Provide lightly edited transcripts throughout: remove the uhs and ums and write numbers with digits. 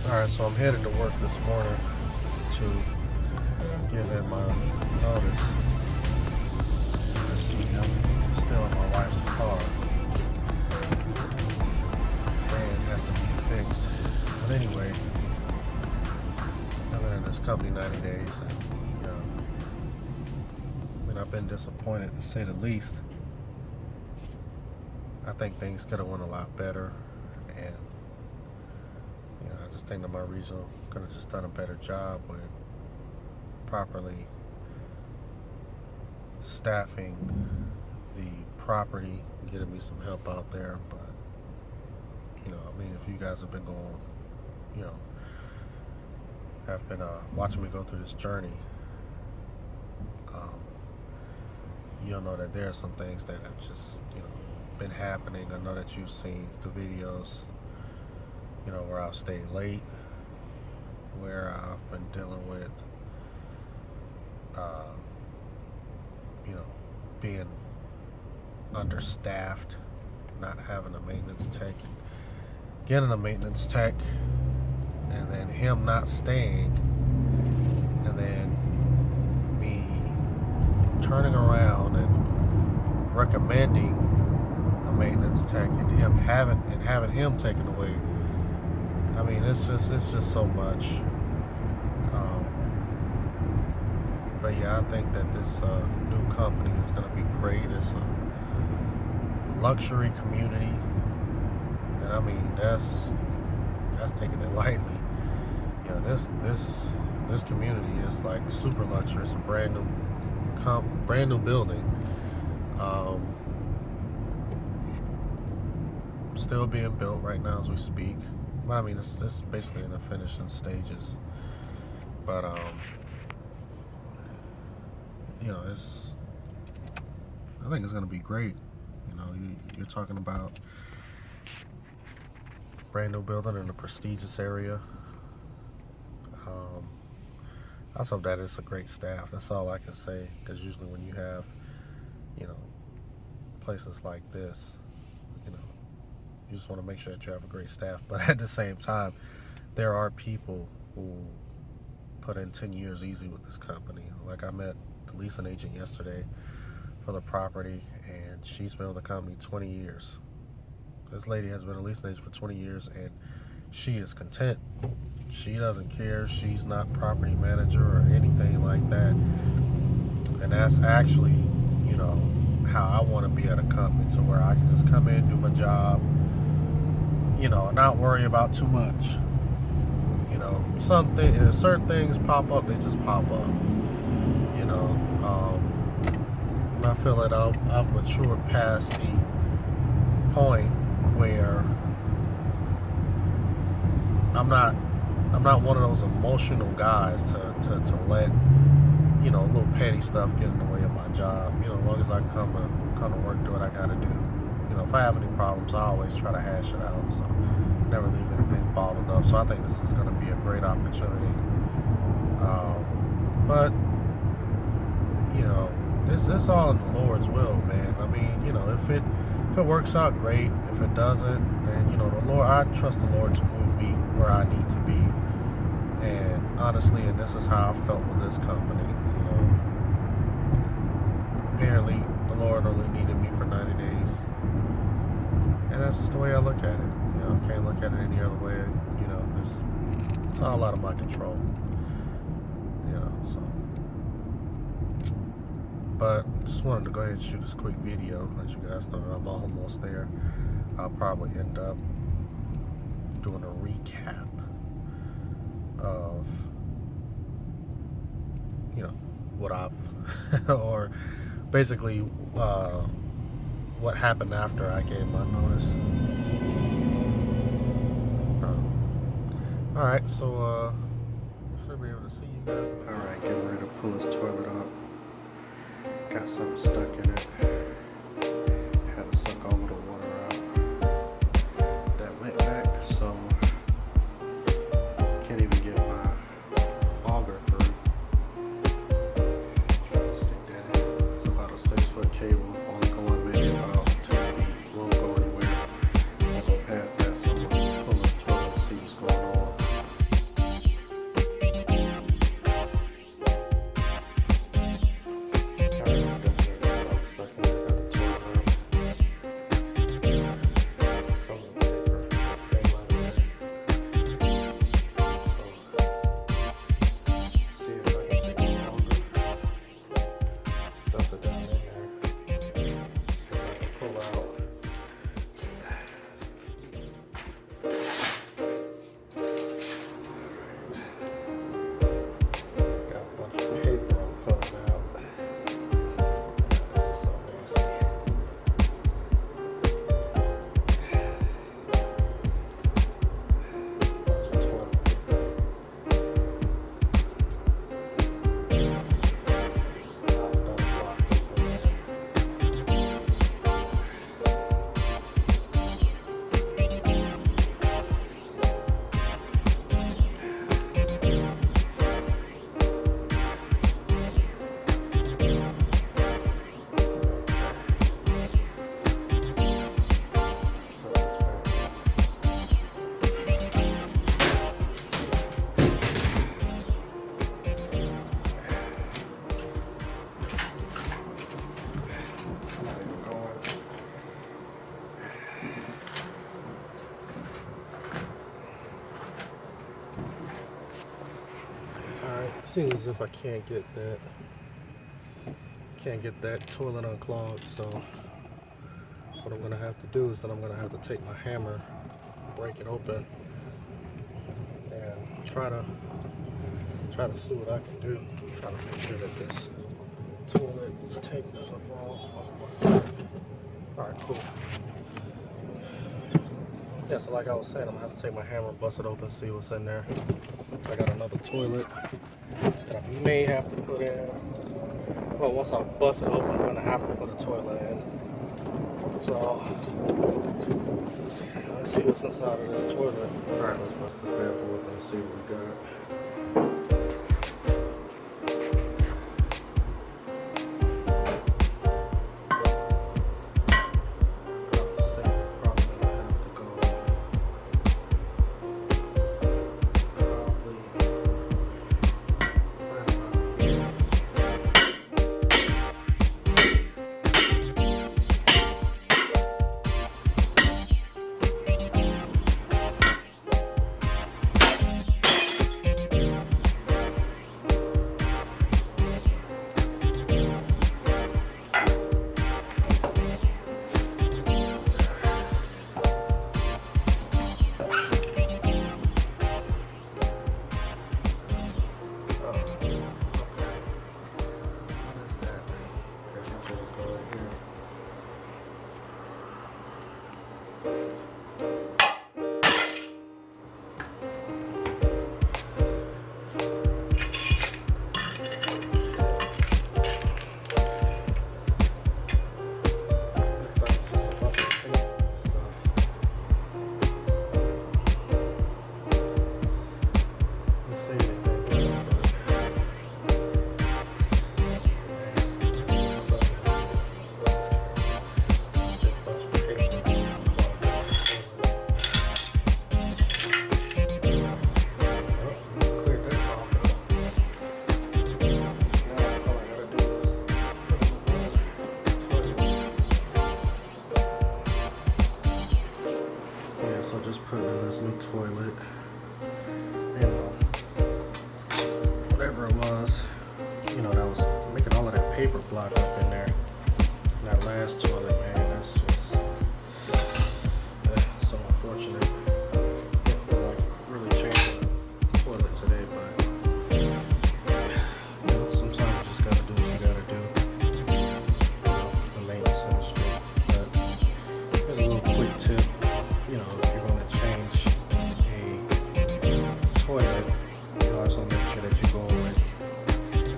Alright, so I'm headed to work this morning to give in my notice. You see him still in my wife's car. And has to be fixed. But anyway, I've been in this company 90 days and I've been disappointed to say the least. I think things could have went a lot better, and I just think that my regional could have just done a better job with properly staffing the property, getting me some help out there. But if you guys have been going, have been watching me go through this journey, you'll know that there are some things that have just been happening. I know that you've seen the videos, where I've stayed late, where I've been dealing with, being understaffed, not having a maintenance tech, getting a maintenance tech, and then him not staying, and then me turning around and recommending a maintenance tech and having him taken away. I mean, it's just so much. But yeah, I think that this new company is going to be great. It's a luxury community, and I mean that's taking it lightly. This community is like super luxury. It's a brand new building. Still being built right now as we speak. But I mean, it's basically in the finishing stages. But I think it's gonna be great. You're talking about brand new building in a prestigious area. I just hope that it's a great staff. That's all I can say. Because usually when you have, places like this, you just want to make sure that you have a great staff. But at the same time, there are people who put in 10 years easy with this company. Like, I met the leasing agent yesterday for the property, and she's been with the company 20 years. This lady has been a leasing agent for 20 years, and she is content. She doesn't care. She's not property manager or anything like that. And that's actually, how I want to be at a company, to where I can just come in, do my job, not worry about too much. If certain things pop up, they just pop up. And I feel that I've matured past the point where I'm not one of those emotional guys to let little petty stuff get in the way of my job. As long as I come to work, do what I gotta do. If I have any problems, I always try to hash it out. So never leave anything bottled up. So I think this is going to be a great opportunity. But it's all in the Lord's will, man. I mean, if it works out, great. If it doesn't, then the Lord. I trust the Lord to move me where I need to be. And honestly, and this is how I felt with this company. Apparently, the Lord only needed me for 90 days. And that's just the way I look at it. I can't look at it any other way. It's all out of my control. So. But just wanted to go ahead and shoot this quick video, let you guys know that I'm almost there. I'll probably end up doing a recap of, what I've, or basically, what happened after I gave my notice. Alright, so should be able to see you guys. Alright, getting ready to pull this toilet up. Got something stuck in it. Had to suck all of the water out. That went back, so can't even get my auger through. Try to stick that in. It's about a 6-foot cable, only going maybe about 2 feet. Won't go anywhere. I'll go past that, so I'm gonna pull this toilet and see what's going on. seems as if I can't get that toilet unclogged. So what I'm gonna have to do is that I'm gonna have to take my hammer, break it open, and try to see what I can do. Try to make sure that this toilet tank doesn't fall. Alright, cool. Yeah, so like I was saying, I'm gonna have to take my hammer, bust it open, see what's in there. I got another toilet that I may have to put in. Well, once I bust it open, I'm gonna have to put a toilet in. So let's see what's inside of this toilet. Alright, let's bust this bad boy open and see what we got. Just putting in this new toilet, whatever it was, that was making all of that paper block up in there. And that last toilet, man, that's just so unfortunate. Like really changing the toilet today, but sometimes you just gotta do what you gotta do. The maintenance industry. But here's a little quick tip. If you're going to change a toilet, you always want to make sure that you go with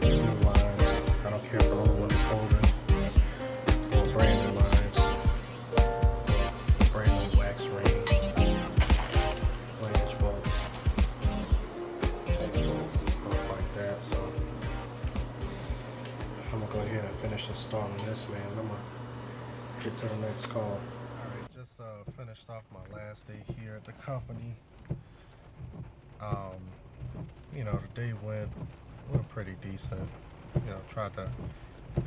new lines. I don't care if the old one is older, or brand new lines, or brand new wax ring, flange bolts, tank bolts, and stuff like that. So I'm going to go ahead and finish installing this, man. I'm going to get to the next call. Just finished off my last day here at the company. The day went pretty decent. Tried to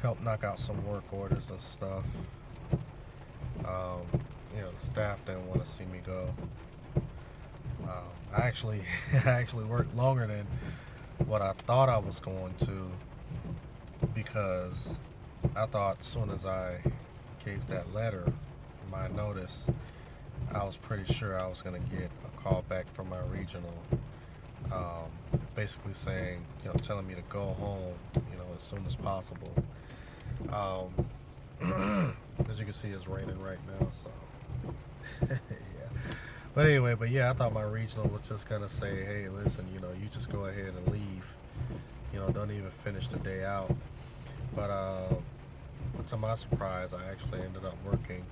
help knock out some work orders and stuff. The staff didn't want to see me go. I actually worked longer than what I thought I was going to, because I thought as soon as I gave that letter, my notice, I was pretty sure I was going to get a call back from my regional, basically saying, telling me to go home, as soon as possible. As you can see, it's raining right now, so yeah. But anyway, I thought my regional was just going to say, hey, listen, you just go ahead and leave, don't even finish the day out. But to my surprise, I actually ended up working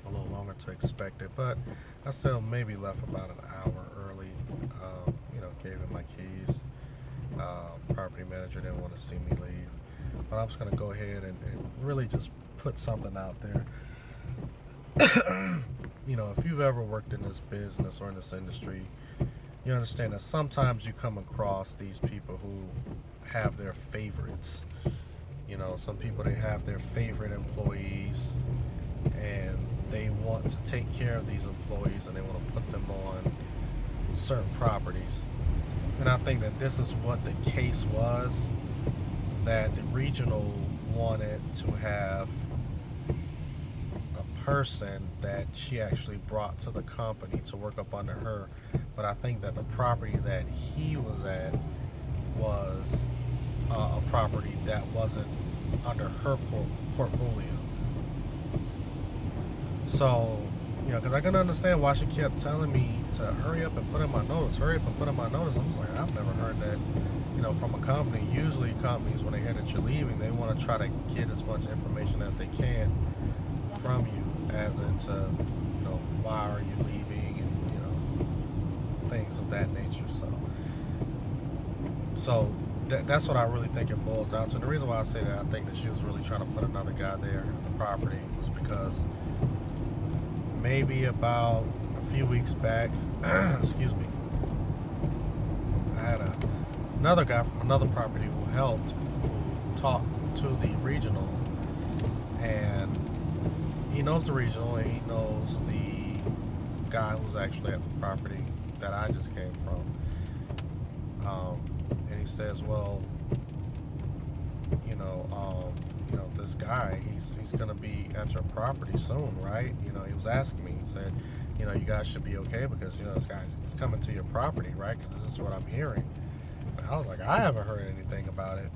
a little longer to expect it, but I still maybe left about an hour early. Gave him my keys. Property manager didn't want to see me leave, but I'm just going to go ahead and really just put something out there. If you've ever worked in this business or in this industry, you understand that sometimes you come across these people who have their favorites. Some people, they have their favorite employees, and they want to take care of these employees, and they want to put them on certain properties. And I think that this is what the case was, that the regional wanted to have a person that she actually brought to the company to work up under her. But I think that the property that he was at was a property that wasn't under her portfolio. So, because I can understand why she kept telling me to hurry up and put in my notice, hurry up and put in my notice. I'm just like, I've never heard that, from a company. Usually companies, when they hear that you're leaving, they want to try to get as much information as they can from you, as into, why are you leaving, and, things of that nature. So that's what I really think it boils down to. And the reason why I say that, I think that she was really trying to put another guy there at the property, was because maybe about a few weeks back, excuse me, I had another guy from another property who talked to the regional, and he knows the regional, and he knows the guy who's actually at the property that I just came from. And he says, well, this guy, he's gonna be at your property soon, right? He was asking me. He said, you guys should be okay because this guy's coming to your property, right? Because this is what I'm hearing. And I was like, I haven't heard anything about it.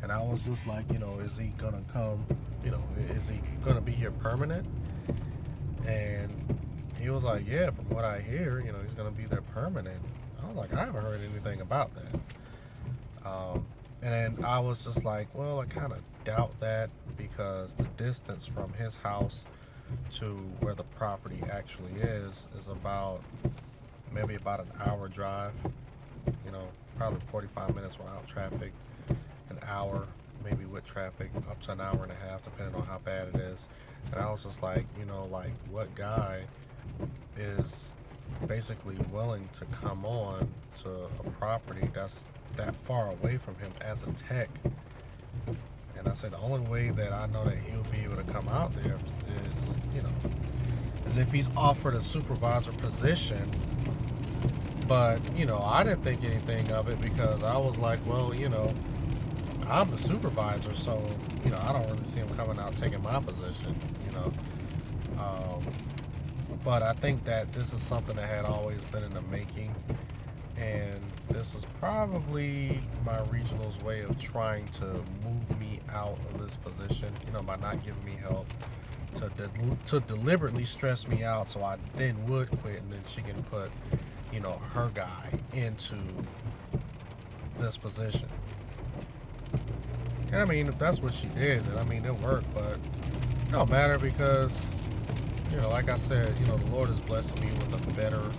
And I was just like, is he gonna come? Is he gonna be here permanent? And he was like, yeah, from what I hear, he's gonna be there permanent. I was like, I haven't heard anything about that. And then I was just like, well, I kind of doubt that, because the distance from his house to where the property actually is maybe about an hour drive, probably 45 minutes without traffic, an hour maybe with traffic, up to an hour and a half, depending on how bad it is. And I was just like, what guy is basically willing to come on to a property that's that far away from him as a tech? And I said, the only way that I know that he'll be able to come out there is if he's offered a supervisor position. But, I didn't think anything of it, because I was like, well, I'm the supervisor, so, I don't really see him coming out taking my position, But I think that this is something that had always been in the making, and this was probably my regional's way of trying to move me out of this position, by not giving me help, to deliberately stress me out, so I then would quit, and then she can put, her guy into this position. And I mean, if that's what she did, then I mean, it worked, but it don't matter, because like I said, the Lord is blessing me with a better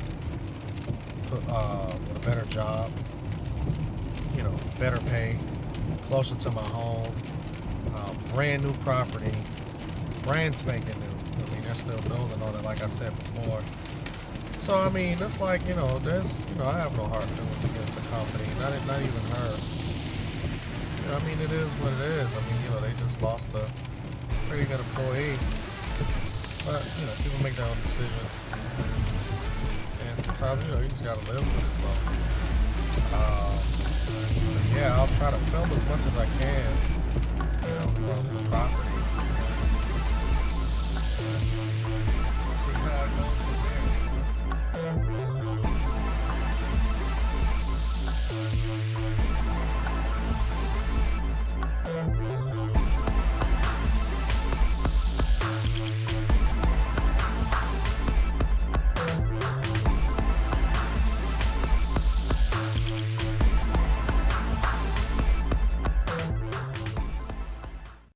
job, better pay, closer to my home, brand new property, brand spanking new. I mean, they're still building on it, like I said before. So I mean, it's like, there's, I have no hard feelings against the company, not even her. I mean, it is what it is. I mean, they just lost a pretty good employee. But, people make their own decisions. And sometimes, you just gotta live with it. So, yeah, I'll try to film as much as I can, from the property.